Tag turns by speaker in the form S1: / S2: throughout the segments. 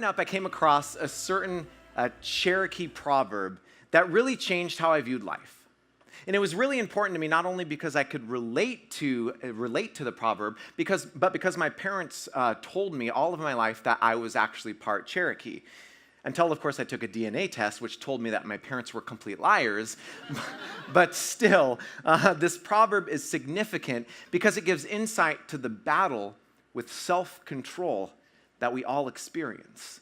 S1: growing up, I came across a certain Cherokee proverb that really changed how I viewed life. And it was really important to me, not only because I could relate to the proverb, but because my parents told me all of my life that I was actually part Cherokee. Until, of course, I took a DNA test, which told me that my parents were complete liars. But still, this proverb is significant because it gives insight to the battle with self-control that we all experience.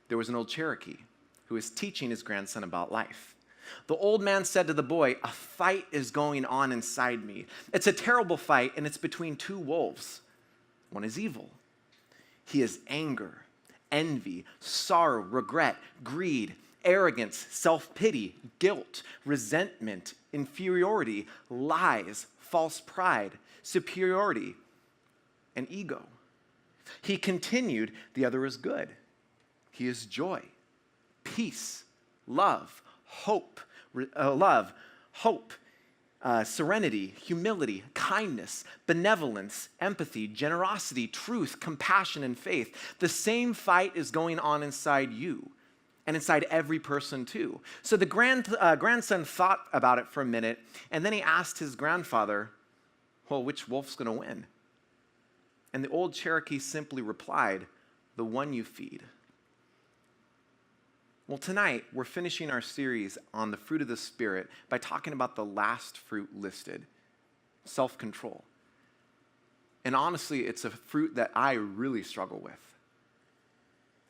S1: There was an old Cherokee who was teaching his grandson about life. The old man said to the boy, "A fight is going on inside me. It's a terrible fight, and it's between two wolves. One is evil. He is anger, envy, sorrow, regret, greed, arrogance, self-pity, guilt, resentment, inferiority, lies, false pride, superiority, and ego." He continued, "The other is good. He is joy, peace, love, hope, serenity, humility, kindness, benevolence, empathy, generosity, truth, compassion, and faith." The same fight is going on inside you and inside every person too. So the grandson thought about it for a minute, and then he asked his grandfather, "Well, which wolf's going to win?" And the old Cherokee simply replied, "The one you feed." Well, tonight, we're finishing our series on the fruit of the Spirit by talking about the last fruit listed, self-control. And honestly, it's a fruit that I really struggle with.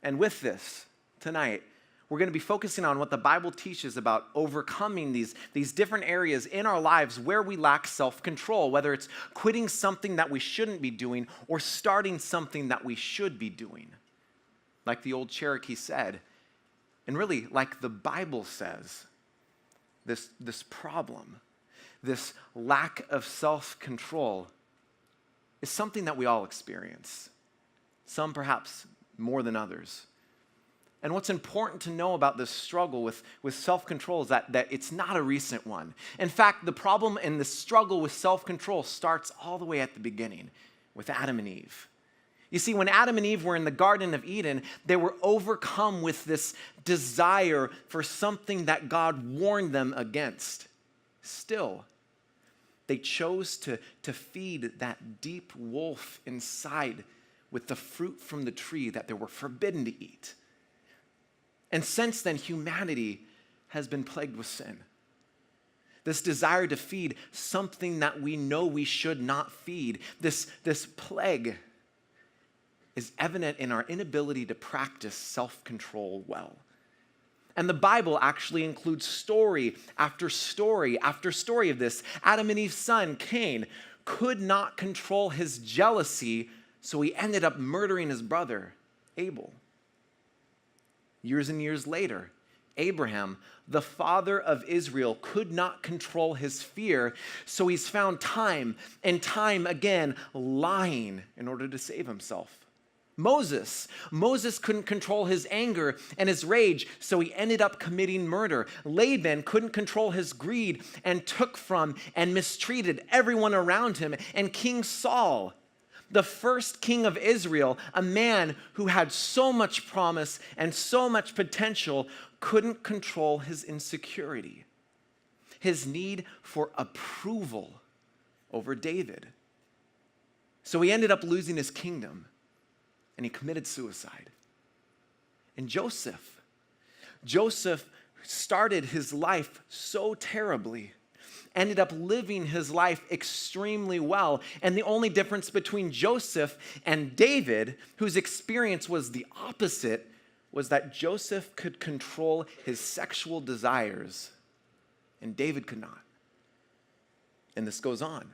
S1: And with this, tonight, we're going to be focusing on what the Bible teaches about overcoming these different areas in our lives where we lack self-control, whether it's quitting something that we shouldn't be doing or starting something that we should be doing. Like the old Cherokee said, and really, like the Bible says, this problem, this lack of self-control is something that we all experience, some perhaps more than others. And what's important to know about this struggle with self-control is that it's not a recent one. In fact, the problem and the struggle with self-control starts all the way at the beginning with Adam and Eve. You see, when Adam and Eve were in the Garden of Eden, they were overcome with this desire for something that God warned them against. Still, they chose to feed that deep wolf inside with the fruit from the tree that they were forbidden to eat. And since then, humanity has been plagued with sin. This desire to feed something that we know we should not feed, this plague is evident in our inability to practice self-control well. And the Bible actually includes story after story after story of this. Adam and Eve's son, Cain, could not control his jealousy, so he ended up murdering his brother, Abel. Years and years later, Abraham, the father of Israel, could not control his fear, so he's found time and time again lying in order to save himself. Moses couldn't control his anger and his rage, so he ended up committing murder. Laban couldn't control his greed and took from and mistreated everyone around him. And King Saul, the first king of Israel, a man who had so much promise and so much potential, couldn't control his insecurity, his need for approval over David. So he ended up losing his kingdom, and he committed suicide. And Joseph started his life so terribly, ended up living his life extremely well. And the only difference between Joseph and David, whose experience was the opposite, was that Joseph could control his sexual desires, and David could not. And this goes on.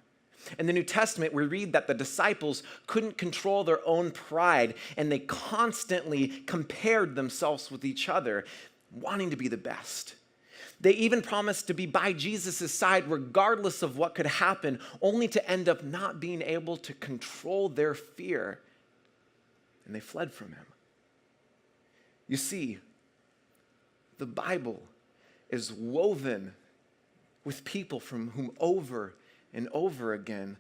S1: In the New Testament, we read that the disciples couldn't control their own pride, and they constantly compared themselves with each other, wanting to be the best. They even promised to be by Jesus' side regardless of what could happen, only to end up not being able to control their fear, and they fled from him. You see, the Bible is woven with people from whom over and over again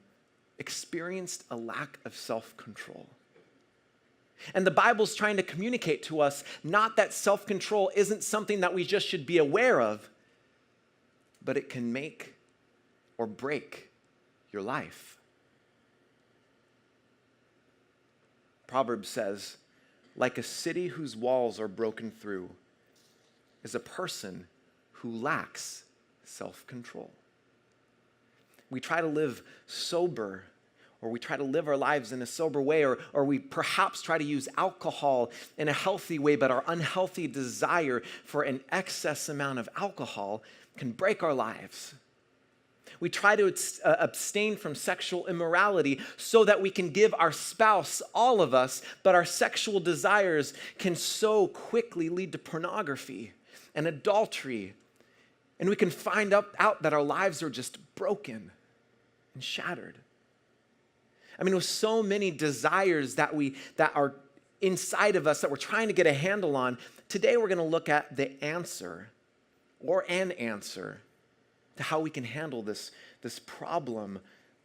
S1: experienced a lack of self-control. And the Bible's trying to communicate to us not that self-control isn't something that we just should be aware of, but it can make or break your life. Proverbs says, like a city whose walls are broken through is a person who lacks self-control. We try to live sober, or we try to live our lives in a sober way, or we perhaps try to use alcohol in a healthy way, but our unhealthy desire for an excess amount of alcohol can break our lives. We try to abstain from sexual immorality so that we can give our spouse, all of us, but our sexual desires can so quickly lead to pornography and adultery. And we can find out that our lives are just broken and shattered. I mean, with so many desires that are inside of us that we're trying to get a handle on, today we're going to look at the answer, or an answer, to how we can handle this problem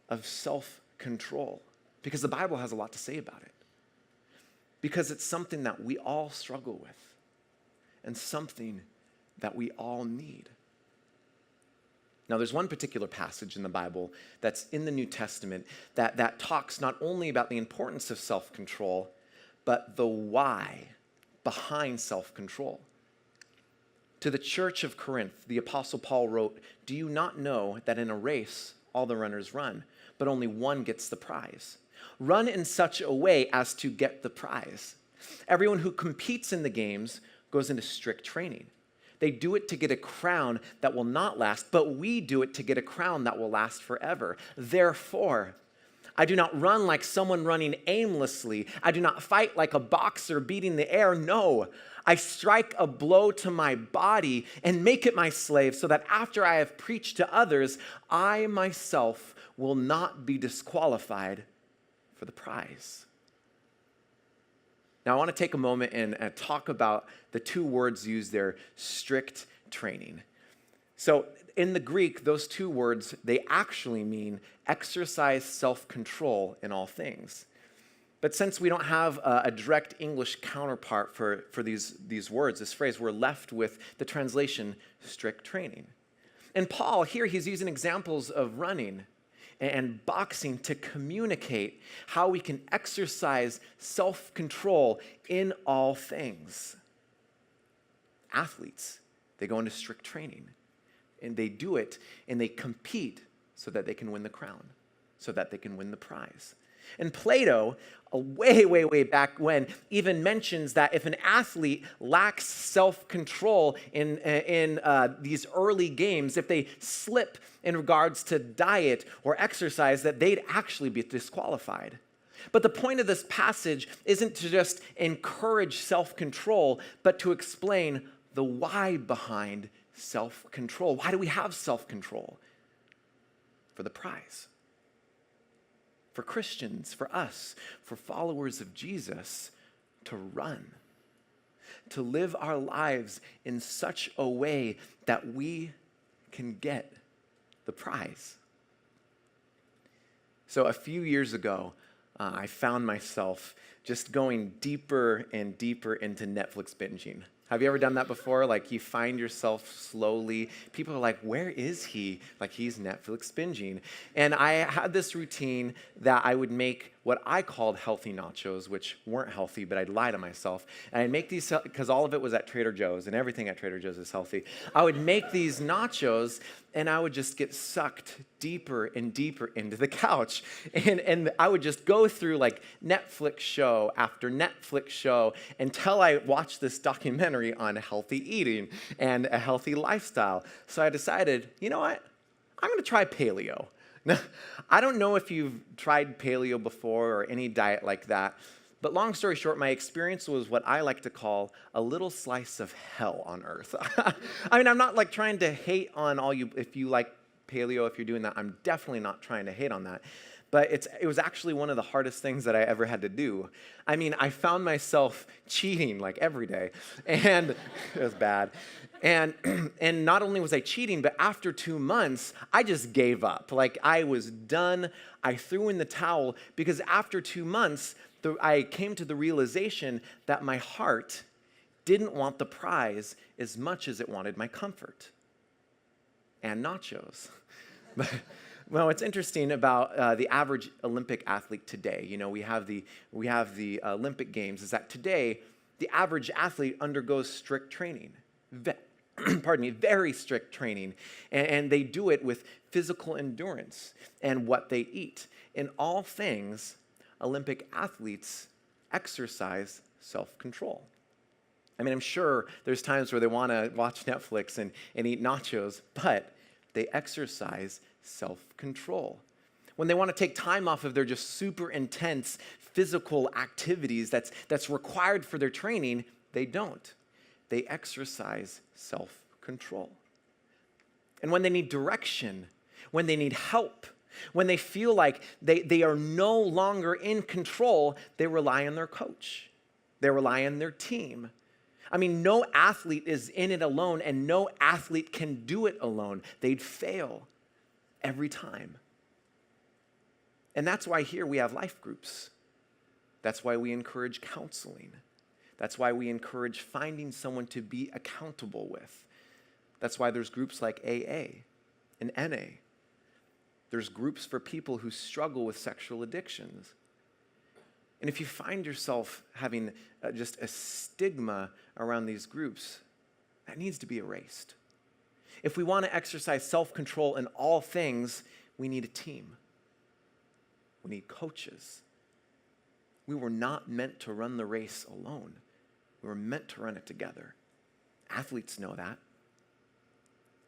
S1: of self-control. Because the Bible has a lot to say about it. Because it's something that we all struggle with, and something that we all need. Now, there's one particular passage in the Bible that's in the New Testament that talks not only about the importance of self-control, but the why behind self-control. To the church of Corinth, the Apostle Paul wrote, "Do you not know that in a race all the runners run, but only one gets the prize? Run in such a way as to get the prize. Everyone who competes in the games goes into strict training. They do it to get a crown that will not last, but we do it to get a crown that will last forever. Therefore, I do not run like someone running aimlessly. I do not fight like a boxer beating the air. No, I strike a blow to my body and make it my slave so that after I have preached to others, I myself will not be disqualified for the prize." Now, I want to take a moment and talk about the two words used there, strict training. So in the Greek, those two words, they actually mean exercise self-control in all things. But since we don't have a direct English counterpart for these words, this phrase, we're left with the translation, strict training. And Paul, here he's using examples of running and boxing to communicate how we can exercise self-control in all things. Athletes, they go into strict training, and they do it, and they compete so that they can win the crown, so that they can win the prize. And Plato, way back when, even mentions that if an athlete lacks self-control in these early games, if they slip in regards to diet or exercise, that they'd actually be disqualified. But the point of this passage isn't to just encourage self-control, but to explain the why behind self-control. Why do we have self-control? For the prize. For Christians, for us, for followers of Jesus, to run, to live our lives in such a way that we can get the prize. So a few years ago, I found myself just going deeper and deeper into Netflix binging. Have you ever done that before? Like you find yourself slowly, people are like, where is he? Like he's Netflix binging. And I had this routine that I would make what I called healthy nachos, which weren't healthy, but I'd lie to myself. And I'd make these, because all of it was at Trader Joe's, and everything at Trader Joe's is healthy. I would make these nachos, and I would just get sucked deeper and deeper into the couch. And I would just go through like Netflix show after Netflix show until I watched this documentary on healthy eating and a healthy lifestyle. So I decided, you know what? I'm going to try paleo. Now, I don't know if you've tried paleo before or any diet like that, but long story short, my experience was what I like to call a little slice of hell on earth. I mean, I'm not like trying to hate on all you, if you like paleo if you're doing that. I'm definitely not trying to hate on that. But it was actually one of the hardest things that I ever had to do. I mean, I found myself cheating like every day, and it was bad. And not only was I cheating, but after 2 months, I just gave up. Like, I was done. I threw in the towel because after 2 months, I came to the realization that my heart didn't want the prize as much as it wanted my comfort and nachos. Well, what's interesting about the average Olympic athlete today, we have the Olympic Games, is that today the average athlete undergoes strict training. Very strict training, and they do it with physical endurance and what they eat. In all things, Olympic athletes exercise self-control. I mean, I'm sure there's times where they want to watch Netflix and eat nachos, but they exercise self-control. When they want to take time off of their just super intense physical activities that's required for their training, they don't. They exercise self-control. And when they need direction, when they need help, when they feel like they are no longer in control, they rely on their coach. They rely on their team. I mean, no athlete is in it alone, and no athlete can do it alone. They'd fail every time. And that's why here we have life groups. That's why we encourage counseling. That's why we encourage finding someone to be accountable with. That's why there's groups like AA and NA. There's groups for people who struggle with sexual addictions. And if you find yourself having just a stigma around these groups, that needs to be erased. If we want to exercise self-control in all things, we need a team. We need coaches. We were not meant to run the race alone. We were meant to run it together. Athletes know that.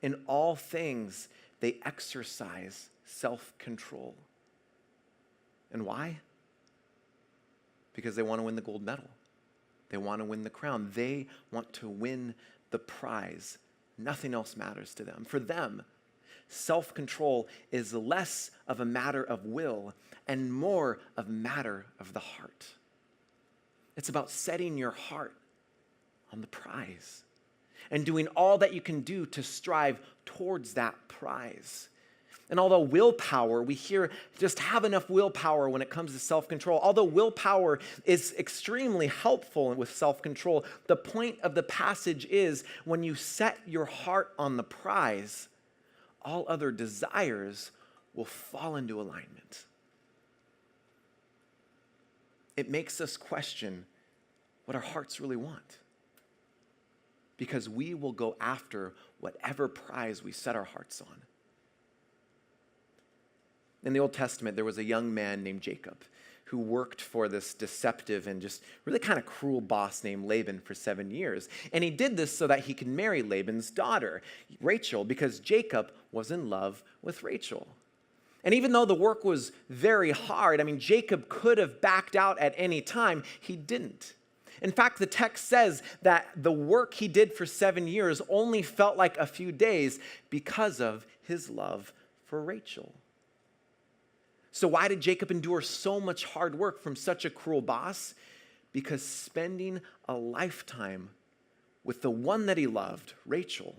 S1: In all things, they exercise self-control. And why? Because they want to win the gold medal. They want to win the crown. They want to win the prize. Nothing else matters to them. For them, self-control is less of a matter of will and more of a matter of the heart. It's about setting your heart on the prize and doing all that you can do to strive towards that prize. And although willpower, we hear just have enough willpower when it comes to self-control. Although willpower is extremely helpful with self-control, the point of the passage is when you set your heart on the prize, all other desires will fall into alignment. It makes us question what our hearts really want, because we will go after whatever prize we set our hearts on. In the Old Testament, there was a young man named Jacob who worked for this deceptive and just really kind of cruel boss named Laban for 7 years. And he did this so that he could marry Laban's daughter, Rachel, because Jacob was in love with Rachel. And even though the work was very hard, I mean, Jacob could have backed out at any time. He didn't. In fact, the text says that the work he did for 7 years only felt like a few days because of his love for Rachel. So why did Jacob endure so much hard work from such a cruel boss? Because spending a lifetime with the one that he loved, Rachel,